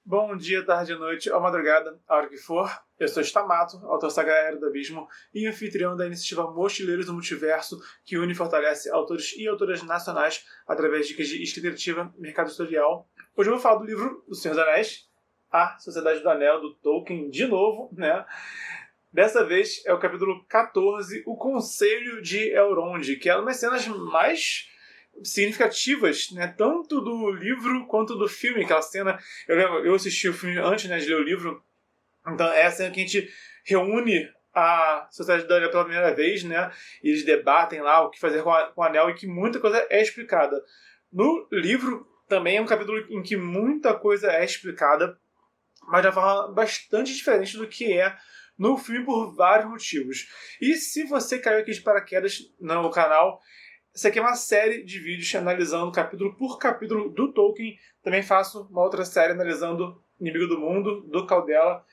Bom dia, tarde, noite ou madrugada, a hora que for. Eu sou Stamato, autor saga Era do Abismo e anfitrião da iniciativa Mochileiros do Multiverso, que une e fortalece autores e autoras nacionais através de dicas de escrita criativa, mercado editorial. Hoje eu vou falar do livro O Senhor dos Anéis, A Sociedade do Anel, do Tolkien, de novo, né? Dessa vez é o capítulo 14, O Conselho de Elrond, que é uma das cenas mais significativas, né, tanto do livro quanto do filme. Aquela cena, eu assisti o filme antes, né, de ler o livro, então é a cena que a gente reúne a Sociedade do Anel pela primeira vez, né, e eles debatem lá o que fazer com o anel e que muita coisa é explicada. No livro também é um capítulo em que muita coisa é explicada, mas de uma forma bastante diferente do que é no filme por vários motivos. E se você caiu aqui de paraquedas no canal, essa aqui é uma série de vídeos analisando capítulo por capítulo do Tolkien. Também faço uma outra série analisando Inimigo do Mundo, do Caldela,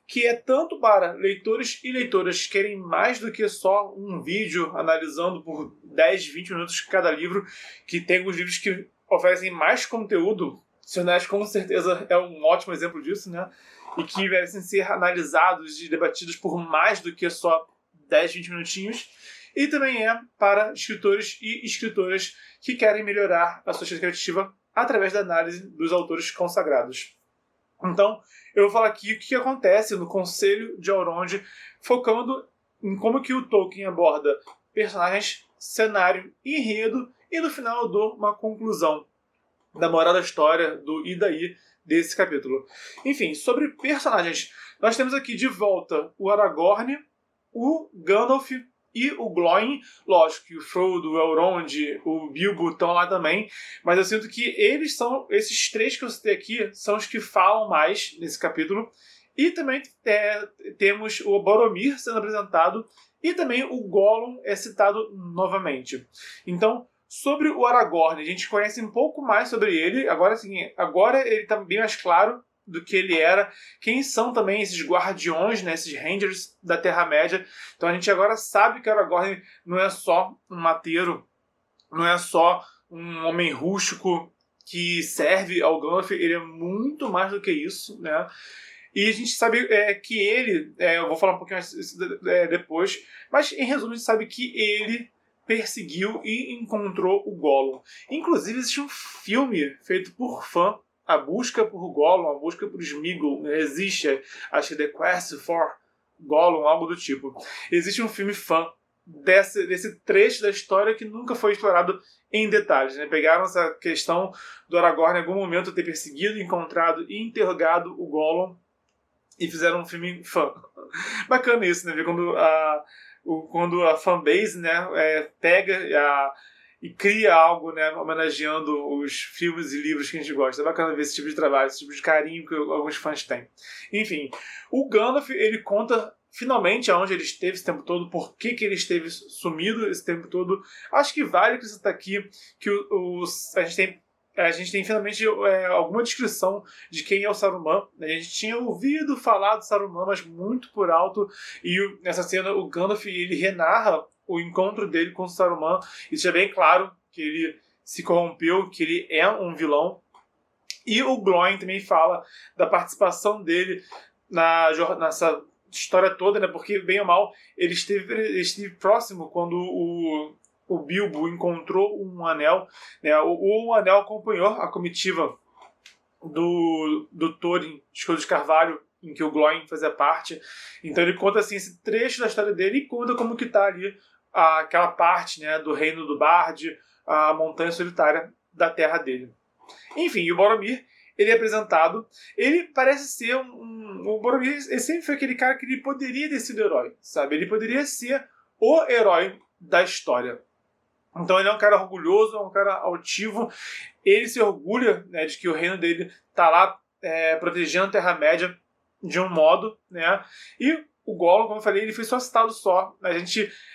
que é tanto para leitores e leitoras que querem mais do que só um vídeo analisando por 10, 20 minutos cada livro, que tem alguns livros que oferecem mais conteúdo. Senhor dos Anéis, com certeza, é um ótimo exemplo disso, né? E que merecem ser analisados e debatidos por mais do que só 10, 20 minutinhos. E também é para escritores e escritoras que querem melhorar a sua escrita criativa através da análise dos autores consagrados. Então, eu vou falar aqui o que acontece no Conselho de Elrond, focando em como que o Tolkien aborda personagens, cenário, enredo, e no final eu dou uma conclusão da moral da história, do e daí desse capítulo. Enfim, sobre personagens, nós temos aqui de volta o Aragorn, o Gandalf e o Glóin. Lógico que o Frodo, o Elrond, o Bilbo estão lá também, mas eu sinto que eles são, esses três que eu citei aqui, são os que falam mais nesse capítulo. E também temos o Boromir sendo apresentado, e também o Gollum é citado novamente. Então, sobre o Aragorn, a gente conhece um pouco mais sobre ele. Agora ele está bem mais claro do que ele era. Quem são também esses guardiões, né, esses rangers da Terra-média. Então a gente agora sabe que o Aragorn não é só um mateiro, não é só um homem rústico que serve ao Gandalf. Ele é muito mais do que isso, né? E a gente sabe que ele, eu vou falar um pouquinho mais depois, mas em resumo a gente sabe que ele perseguiu e encontrou o Gollum. Inclusive existe um filme feito por fã, A Busca por Gollum, A Busca por Sméagol. Existe, acho que The Quest for Gollum, algo do tipo. Existe um filme fã desse trecho da história que nunca foi explorado em detalhes, né? Pegaram essa questão do Aragorn em algum momento ter perseguido, encontrado e interrogado o Gollum e fizeram um filme fã. Bacana isso, né? Ver quando a fanbase, né, pega e cria algo, né, homenageando os filmes e livros que a gente gosta. É bacana ver esse tipo de trabalho, esse tipo de carinho que alguns fãs têm. Enfim, o Gandalf, ele conta finalmente aonde ele esteve esse tempo todo, por que ele esteve sumido esse tempo todo. Acho que vale acrescentar aqui que a gente tem finalmente alguma descrição de quem é o Saruman. A gente tinha ouvido falar do Saruman, mas muito por alto, e nessa cena o Gandalf ele renarra o encontro dele com o Saruman. Isso é bem claro que ele se corrompeu, que ele é um vilão. E o Glóin também fala da participação dele nessa história toda, né? Porque, bem ou mal, ele esteve próximo quando o Bilbo encontrou um anel, né? O anel acompanhou a comitiva do Thorin, Escudo de Carvalho, em que o Glóin fazia parte. Então ele conta assim, esse trecho da história dele e conta como que está ali aquela parte, né, do reino do Bard, a montanha solitária da terra dele. Enfim, o Boromir, ele é apresentado, ele parece ser o Boromir, ele sempre foi aquele cara que ele poderia ter sido herói, sabe? Ele poderia ser o herói da história. Então ele é um cara orgulhoso, é um cara altivo, ele se orgulha, né, de que o reino dele está lá protegendo a Terra-média de um modo, né? E o Gollum, como eu falei, ele foi só citado só.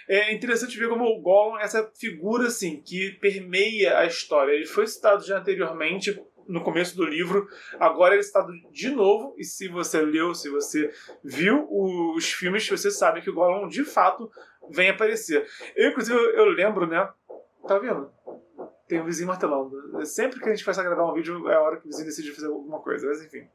É interessante ver como o Gollum é essa figura assim, que permeia a história. Ele foi citado já anteriormente, no começo do livro, agora ele é citado de novo, e se você leu, se você viu os filmes, você sabe que o Gollum, de fato, vem aparecer. Inclusive, eu lembro, né? Tá vendo? tem um vizinho martelando. Sempre que a gente começa a gravar um vídeo, é a hora que o vizinho decide fazer alguma coisa. Mas enfim.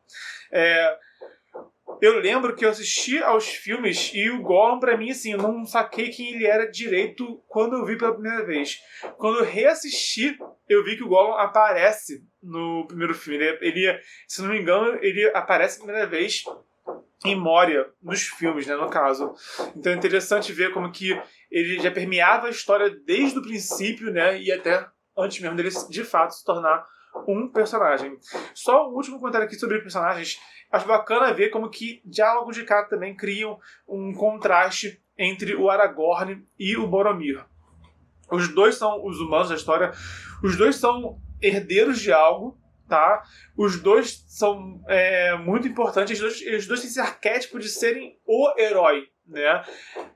Eu lembro que eu assisti aos filmes e o Gollum, pra mim, assim, eu não saquei quem ele era direito quando eu vi pela primeira vez. Quando eu reassisti, eu vi que o Gollum aparece no primeiro filme. Ele, se não me engano, ele aparece a primeira vez em Moria, nos filmes, né, no caso. Então é interessante ver como que ele já permeava a história desde o princípio, né, e até antes mesmo dele, de fato, se tornar um personagem. Só um último comentário aqui sobre personagens. Acho bacana ver como que diálogos de cá também criam um contraste entre o Aragorn e o Boromir. Os dois são os humanos da história, os dois são herdeiros de algo, tá? Os dois são muito importantes, eles dois têm esse arquétipo de serem o herói, né?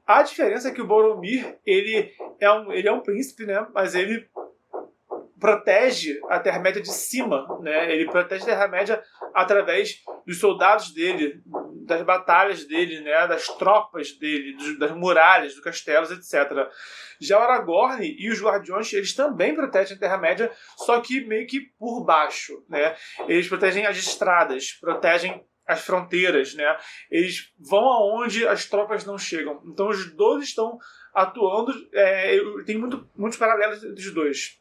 A diferença é que o Boromir, ele é um príncipe, né? Mas ele protege a Terra-média de cima, né? Ele protege a Terra-média através dos soldados dele, das batalhas dele, né? Das tropas dele, das muralhas, dos castelos, etc. Já o Aragorn e os Guardiões, eles também protegem a Terra-média, só que meio que por baixo, né? Eles protegem as estradas, protegem as fronteiras, né? Eles vão aonde as tropas não chegam. Então os dois estão atuando, tem muitos paralelos entre os dois.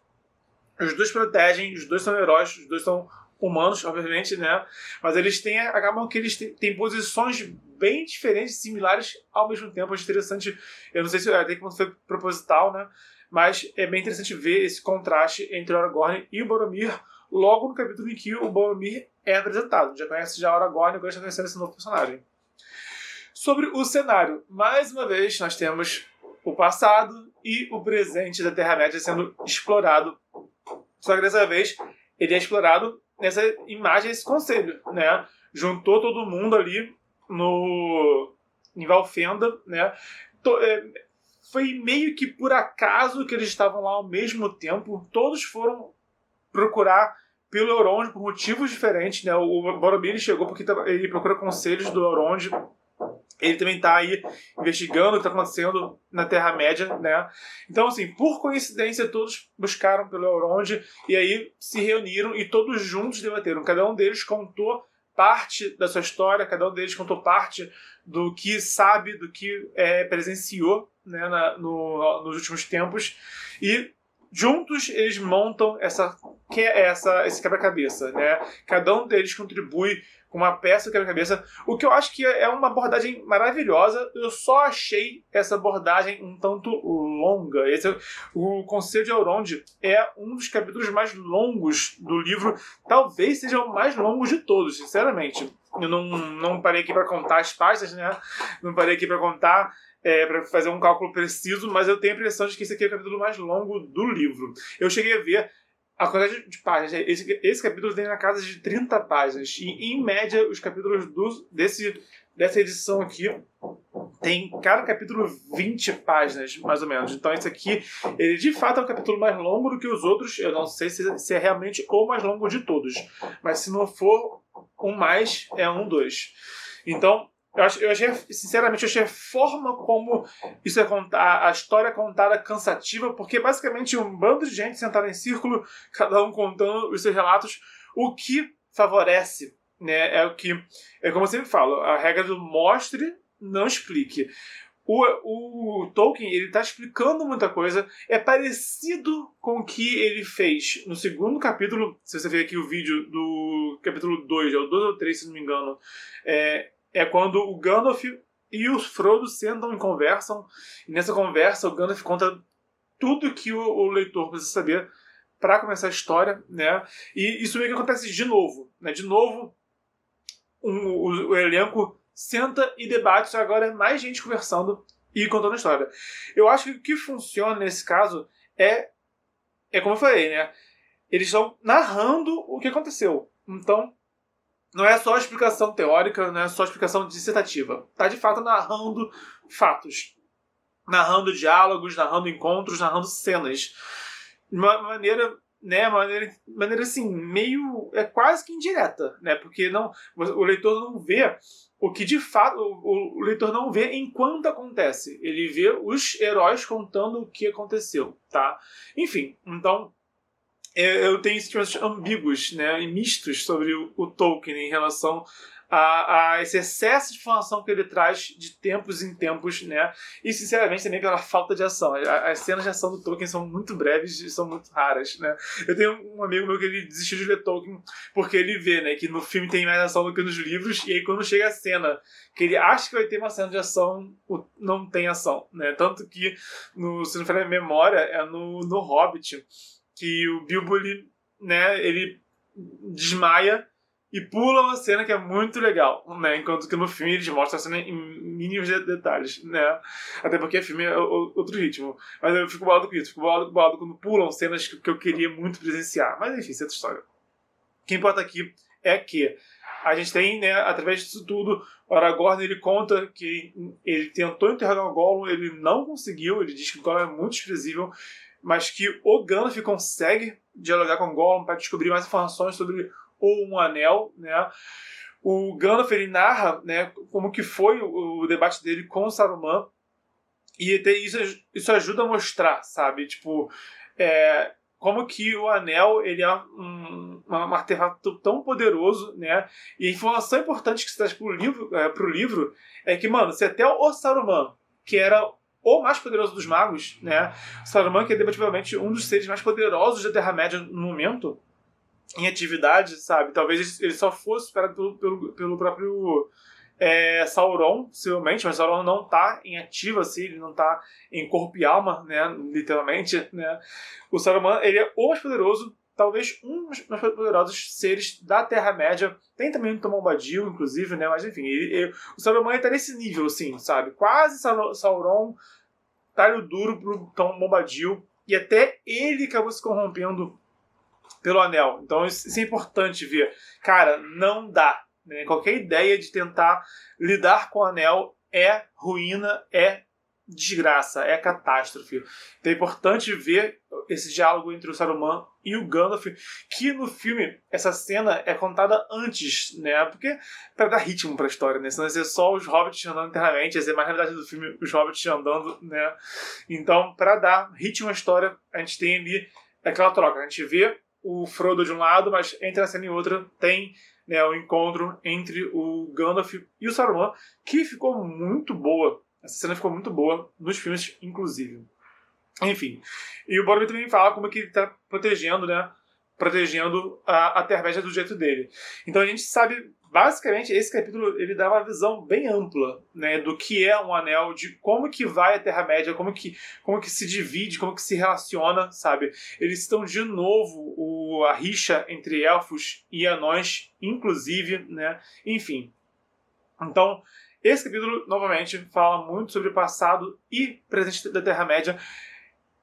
Os dois protegem, os dois são heróis, os dois são humanos, obviamente, né? Mas eles acabam que eles têm posições bem diferentes, similares ao mesmo tempo. É interessante, eu não sei se até que foi proposital, né? Mas é bem interessante ver esse contraste entre o Aragorn e o Boromir logo no capítulo em que o Boromir é apresentado. Já conhece já o Aragorn e agora está conhecendo esse novo personagem. Sobre o cenário, mais uma vez nós temos o passado e o presente da Terra-média sendo explorado. Só que dessa vez ele é explorado nessa imagem, esse conselho, né? Juntou todo mundo ali em Valfenda, né? Foi meio que por acaso que eles estavam lá ao mesmo tempo. Todos foram procurar pelo Elrond por motivos diferentes, né? O Boromir chegou porque ele procura conselhos do Elrond. Ele também está aí investigando o que está acontecendo na Terra-média, né? Então, assim, por coincidência, todos buscaram pelo Elrond e aí se reuniram e todos juntos debateram. Cada um deles contou parte da sua história, cada um deles contou parte do que sabe, do que presenciou, né, nos últimos tempos. E juntos eles montam esse quebra-cabeça, né? Cada um deles contribui com uma peça do quebra-cabeça, o que eu acho que é uma abordagem maravilhosa. Eu só achei essa abordagem um tanto longa. O Conselho de Elrond é um dos capítulos mais longos do livro, talvez seja o mais longo de todos, sinceramente. Eu não parei aqui para contar as páginas, né? Não parei aqui para contar, para fazer um cálculo preciso, mas eu tenho a impressão de que esse aqui é o capítulo mais longo do livro. Eu cheguei a ver a quantidade de páginas. Esse capítulo tem na casa de 30 páginas. E, em média, os capítulos dessa edição aqui tem cada capítulo 20 páginas, mais ou menos. Então, esse aqui, ele de fato é um capítulo mais longo do que os outros. Eu não sei se é realmente o mais longo de todos. Mas se não for o mais, é um dos. Então, eu achei, sinceramente, a forma como isso é a história é contada cansativa, porque basicamente um bando de gente sentada em círculo, cada um contando os seus relatos, o que favorece, né, é como eu sempre falo, a regra do mostre, não explique. O Tolkien, ele está explicando muita coisa, é parecido com o que ele fez no segundo capítulo. Se você ver aqui o vídeo do capítulo 2, ou 2 ou 3, se não me engano, é quando o Gandalf e o Frodo sentam e conversam, e nessa conversa o Gandalf conta tudo que o leitor precisa saber para começar a história, né? E isso meio que acontece de novo, né? De novo, o elenco senta e debate, só agora é mais gente conversando e contando a história. Eu acho que o que funciona nesse caso é como eu falei, né? Eles estão narrando o que aconteceu. Então, não é só explicação teórica, não é só explicação dissertativa. Está, de fato, narrando fatos. Narrando diálogos, narrando encontros, narrando cenas. De uma maneira, né, maneira assim, meio... é quase que indireta, né? Porque o leitor não vê o que, de fato, o leitor não vê enquanto acontece. Ele vê os heróis contando o que aconteceu, tá? Enfim, então... eu tenho sentimentos ambíguos, né, e mistos sobre o Tolkien em relação a esse excesso de informação que ele traz de tempos em tempos, né? E sinceramente também pela falta de ação. As cenas de ação do Tolkien são muito breves e são muito raras, né? Eu tenho um amigo meu que ele desistiu de ler Tolkien porque ele vê, né, que no filme tem mais ação do que nos livros, e aí quando chega a cena que ele acha que vai ter uma cena de ação, não tem ação, né? Tanto que, se não for a memória, é no Hobbit, que o Bilbo, ele desmaia e pula uma cena que é muito legal, né? Enquanto que no filme eles mostram a cena em mínimos detalhes, né? Até porque o filme é outro ritmo. Mas eu fico bolado com isso. Fico bolado quando pulam cenas que eu queria muito presenciar. Mas enfim, isso é outra história. O que importa aqui é que a gente tem, né, através disso tudo, o Aragorn, ele conta que ele tentou interrogar o Gollum, ele não conseguiu, ele diz que o Gollum é muito desprezível, mas que o Gandalf consegue dialogar com o Gollum para descobrir mais informações sobre um anel, né? O Gandalf, ele narra, né, como que foi o debate dele com o Saruman, e até isso ajuda a mostrar, sabe, tipo, como que o anel ele é um artefato tão poderoso, né? E a informação importante que se traz pro livro é que, mano, se até o Saruman, que era o mais poderoso dos magos, né? Saruman, que é definitivamente um dos seres mais poderosos da Terra-média no momento, em atividade, sabe? Talvez ele só fosse superado pelo próprio Sauron, possivelmente, mas Sauron não está em ativa, assim, ele não está em corpo e alma, né? Literalmente, né? O Saruman, ele é o mais poderoso, talvez um dos mais poderosos seres da Terra-média. Tem também o Tom Bombadil, inclusive, né? Mas enfim, o Saruman está nesse nível, assim, sabe? Quase Sauron, talho duro pro Tom Bombadil, e até ele acabou se corrompendo pelo anel. Então isso é importante ver. Cara, não dá. Né? Qualquer ideia de tentar lidar com o anel é ruína, é desgraça, é catástrofe. Então é importante ver esse diálogo entre o Saruman e o Gandalf, que no filme essa cena é contada antes, né? Porque para dar ritmo para a história, né? Senão ia ser só os hobbits andando internamente, ia ser mais na verdade do filme os hobbits andando, né? Então, para dar ritmo à história, a gente tem ali aquela troca. A gente vê o Frodo de um lado, mas entre uma cena e outra tem, né, o encontro entre o Gandalf e o Saruman, que ficou muito boa. Essa cena ficou muito boa nos filmes, inclusive. Enfim. E o Boromir também fala como que ele está protegendo, né? Protegendo a Terra-média do jeito dele. Então a gente sabe, basicamente, esse capítulo ele dá uma visão bem ampla, né, do que é um anel, de como que vai a Terra-média, como que se divide, como que se relaciona, sabe? Eles estão de novo a rixa entre elfos e anões, inclusive, né? Enfim. Então, esse capítulo, novamente, fala muito sobre o passado e presente da Terra-média.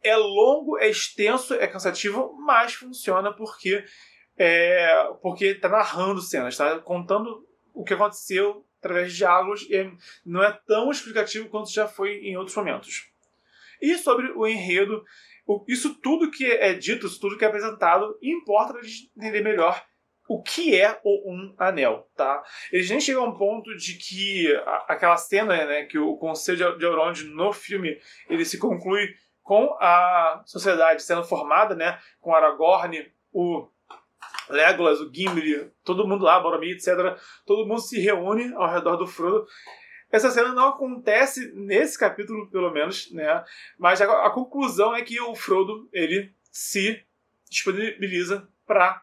É longo, é extenso, é cansativo, mas funciona porque está narrando cenas, está contando o que aconteceu através de diálogos, e não é tão explicativo quanto já foi em outros momentos. E sobre o enredo, isso tudo que é dito, isso tudo que é apresentado, importa para a gente entender melhor o que é um anel, tá? Eles nem chegam a um ponto de que aquela cena, né, que o Conselho de Elrond no filme, ele se conclui com a sociedade sendo formada, né, com Aragorn, o Legolas, o Gimli, todo mundo lá, Boromir, etc. Todo mundo se reúne ao redor do Frodo. Essa cena não acontece nesse capítulo, pelo menos, né? Mas a conclusão é que o Frodo, ele se disponibiliza para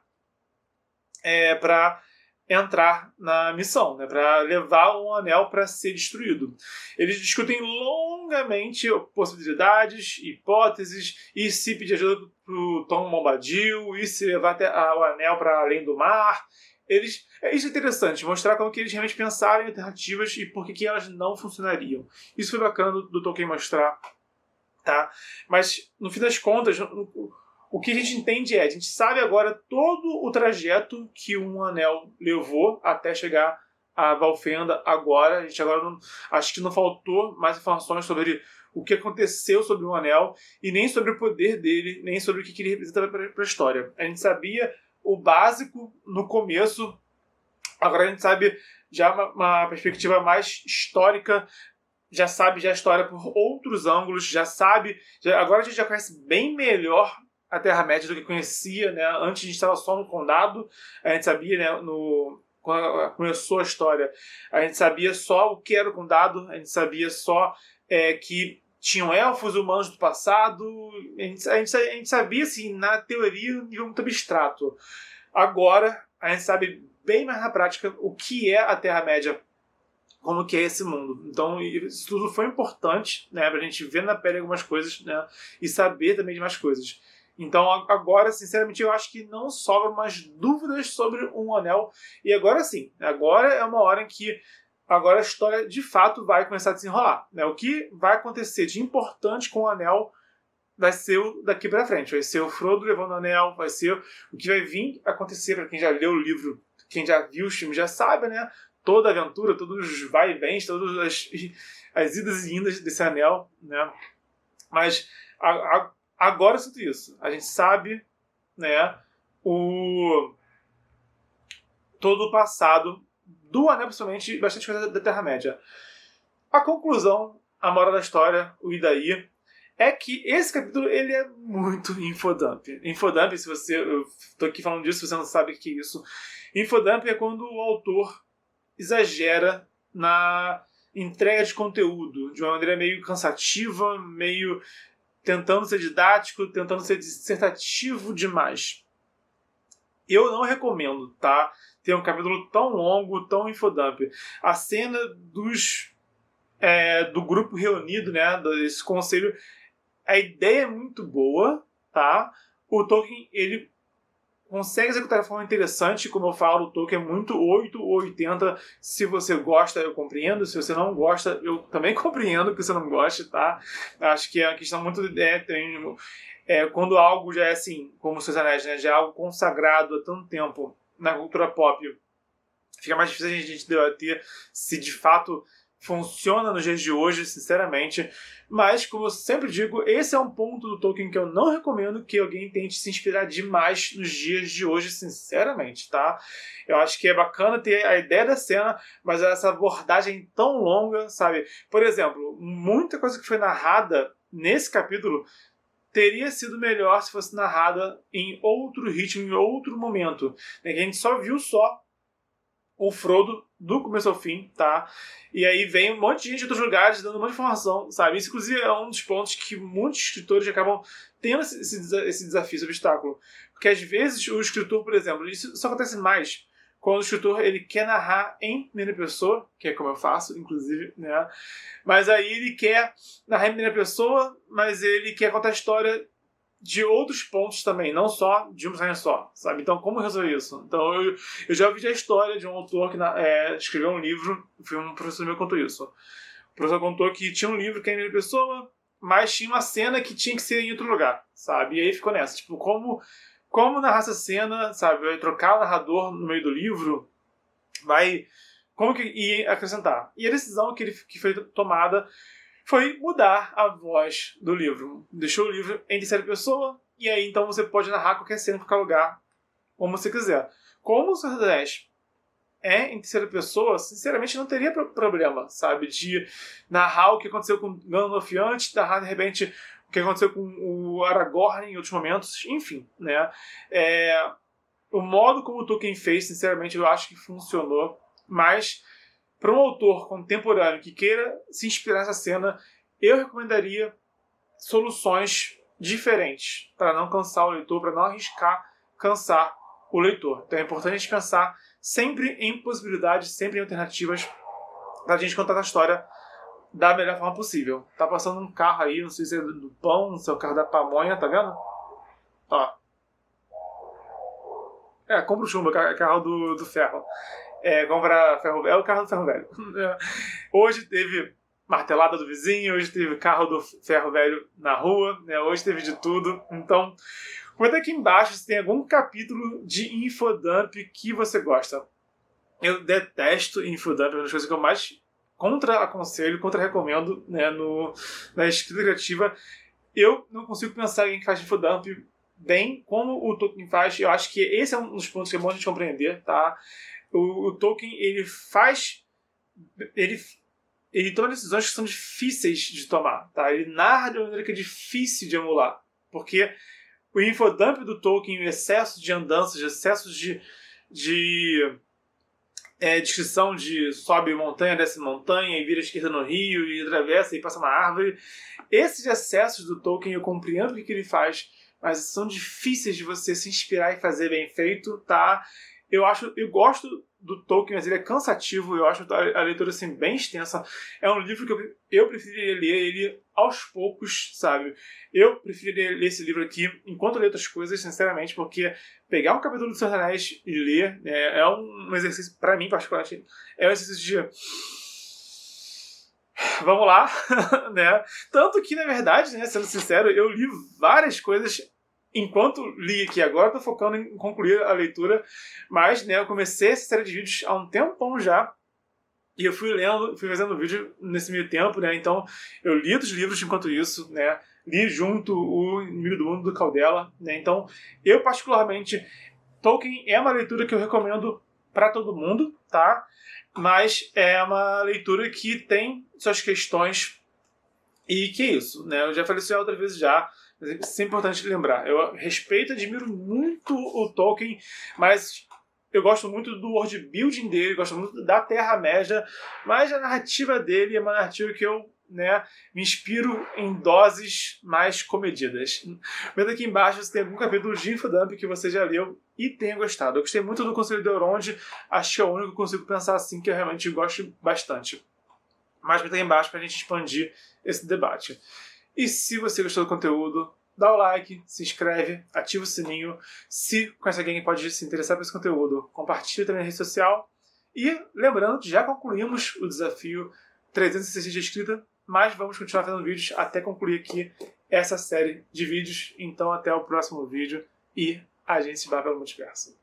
entrar na missão, né, para levar um anel para ser destruído. Eles discutem longamente possibilidades, hipóteses, e se pedir ajuda para o Tom Bombadil, e se levar até o anel para além do mar. Isso é interessante, mostrar como que eles realmente pensaram em alternativas e por que elas não funcionariam. Isso foi bacana do Tolkien mostrar, tá? Mas, no fim das contas, o que a gente entende a gente sabe agora todo o trajeto que um anel levou até chegar a Valfenda agora. A gente agora acho que não faltou mais informações sobre o que aconteceu sobre o anel, e nem sobre o poder dele, nem sobre o que ele representava para a história. A gente sabia o básico no começo, agora a gente sabe já uma perspectiva mais histórica, já sabe a história por outros ângulos, agora a gente já conhece bem melhor a Terra-média do que conhecia, né? Antes a gente estava só no Condado, a gente sabia, né, quando começou a história, a gente sabia só o que era o Condado, a gente sabia só que tinham elfos humanos do passado, a gente sabia, assim, na teoria, um nível muito abstrato. Agora, a gente sabe bem mais na prática o que é a Terra-média, como que é esse mundo. Então, isso tudo foi importante, né, pra gente ver na pele algumas coisas, né, e saber também de mais coisas. Então, agora, sinceramente, eu acho que não sobram mais dúvidas sobre um anel. E agora sim, agora é uma hora em que agora a história, de fato, vai começar a desenrolar, né? O que vai acontecer de importante com o anel vai ser o daqui pra frente. Vai ser o Frodo levando o anel, vai ser o que vai vir acontecer para quem já leu o livro, quem já viu os filmes já sabe, né? Toda a aventura, todos os vai e vens, todas as idas e indas desse anel, né? Mas agora eu sinto isso. A gente sabe, né, todo o passado do anel, principalmente, bastante coisa da Terra-média. A conclusão, a moral da história, o e daí, é que esse capítulo ele é muito infodump. Infodump, se você... Eu tô aqui falando disso, se você não sabe o que é isso. Infodump é quando o autor exagera na entrega de conteúdo de uma maneira meio cansativa, meio tentando ser didático, tentando ser dissertativo demais. Eu não recomendo, tá? Ter um capítulo tão longo, tão infodump. A cena do grupo reunido, né, desse conselho, a ideia é muito boa, tá? O Tolkien, ele consegue executar de forma interessante, como eu falo, o Tolkien é muito 8 ou 80. Se você gosta, eu compreendo. Se você não gosta, eu também compreendo que você não goste, tá? Acho que é uma questão muito... quando algo já é assim, como os Seus Anéis, né, já é algo consagrado há tanto tempo na cultura pop, fica mais difícil a gente debater se de fato funciona nos dias de hoje, sinceramente. Mas, como eu sempre digo, esse é um ponto do Tolkien que eu não recomendo que alguém tente se inspirar demais nos dias de hoje, sinceramente, tá? Eu acho que é bacana ter a ideia da cena, mas essa abordagem tão longa, sabe? Por exemplo, muita coisa que foi narrada nesse capítulo teria sido melhor se fosse narrada em outro ritmo, em outro momento. A gente só viu o Frodo do começo ao fim, tá? E aí vem um monte de gente de outros lugares dando um monte de informação, sabe? Isso, inclusive, é um dos pontos que muitos escritores acabam tendo esse desafio, esse obstáculo. Porque, às vezes, o escritor, por exemplo, isso acontece mais quando o escritor ele quer narrar em primeira pessoa, que é como eu faço, inclusive, né? Mas aí ele quer narrar em primeira pessoa, mas ele quer contar a história de outros pontos também, não só de um personagem só, sabe? Então, como resolver isso? Então, eu já ouvi a história de um autor que escreveu um livro, foi um professor meu que contou isso. O professor contou que tinha um livro que era em primeira pessoa, mas tinha uma cena que tinha que ser em outro lugar, sabe? E aí ficou nessa, tipo, como narrar essa cena, sabe? Vai trocar o narrador no meio do livro, como que ia acrescentar? E a decisão que foi tomada foi mudar a voz do livro. Deixou o livro em terceira pessoa, e aí então você pode narrar qualquer cena em qualquer lugar, como você quiser. Como o Senhor dos Anéis é em terceira pessoa, sinceramente não teria problema, sabe? De narrar o que aconteceu com Gandalf antes, narrar de repente o que aconteceu com o Aragorn em outros momentos, enfim, né? O modo como o Tolkien fez, sinceramente, eu acho que funcionou, mas para um autor contemporâneo que queira se inspirar nessa cena, eu recomendaria soluções diferentes para não cansar o leitor, para não arriscar cansar o leitor. Então é importante a gente pensar sempre em possibilidades, sempre em alternativas para a gente contar a história da melhor forma possível. Tá passando um carro aí, não sei se é do pão, não sei se é o carro da pamonha, tá vendo? Ó. Compra o chumbo, carro do ferro. Compra ferro velho, é o carro do ferro velho. Hoje teve martelada do vizinho, hoje teve carro do ferro velho na rua, né? Hoje teve de tudo. Então, comenta aqui embaixo se tem algum capítulo de infodump que você gosta. Eu detesto infodump, é uma das coisas que eu mais contra-aconselho, contra-recomendo, né, na escrita criativa. Eu não consigo pensar em alguém que faz infodump bem como o Tolkien faz. Eu acho que esse é um dos pontos que é bom a gente compreender, tá? O Tolkien, ele toma decisões que são difíceis de tomar, tá? Ele narra de uma maneira que é difícil de emular, porque o infodump do Tolkien, o excesso de andanças, excesso de descrição de sobe montanha, desce montanha, e vira à esquerda no rio, e atravessa e passa uma árvore. Esses excessos do Tolkien, eu compreendo o que ele faz, mas são difíceis de você se inspirar e fazer bem feito, tá? Eu gosto do Tolkien, mas ele é cansativo, eu acho a leitura assim, bem extensa. É um livro que eu preferiria ler ele aos poucos, sabe? Eu preferiria ler esse livro aqui enquanto eu leio outras coisas, sinceramente, porque pegar um capítulo do Senhor dos Anéis e ler é um exercício, para mim particularmente, é um exercício de... Vamos lá, né? Tanto que, na verdade, né, sendo sincero, eu li várias coisas enquanto li aqui. Agora estou focando em concluir a leitura, mas, né, eu comecei essa série de vídeos há um tempão já, e eu fui lendo, fui fazendo vídeo nesse meio tempo, né? Então eu li outros livros enquanto isso, né? Li junto o Inimigo do Mundo do Caldela, né? Então eu particularmente, Tolkien é uma leitura que eu recomendo para todo mundo, tá? Mas é uma leitura que tem suas questões e que é isso, né? Eu já falei isso outras vezes já, mas é importante lembrar. Eu respeito e admiro muito o Tolkien, mas eu gosto muito do world building dele, gosto muito da Terra-média, mas a narrativa dele é uma narrativa que eu, né, me inspiro em doses mais comedidas. Vendo aqui embaixo se tem algum capítulo de Infodump que você já leu e tenha gostado. Eu gostei muito do Conselho de Elrond, acho que é o único que eu consigo pensar assim que eu realmente gosto bastante. Mas comenta aqui embaixo pra gente expandir esse debate. E se você gostou do conteúdo, dá o like, se inscreve, ativa o sininho. Se conhece alguém que pode se interessar por esse conteúdo, compartilha também na rede social. E lembrando que já concluímos o desafio 360 de escrita, mas vamos continuar fazendo vídeos até concluir aqui essa série de vídeos. Então até o próximo vídeo e a gente se vê pelo multiverso.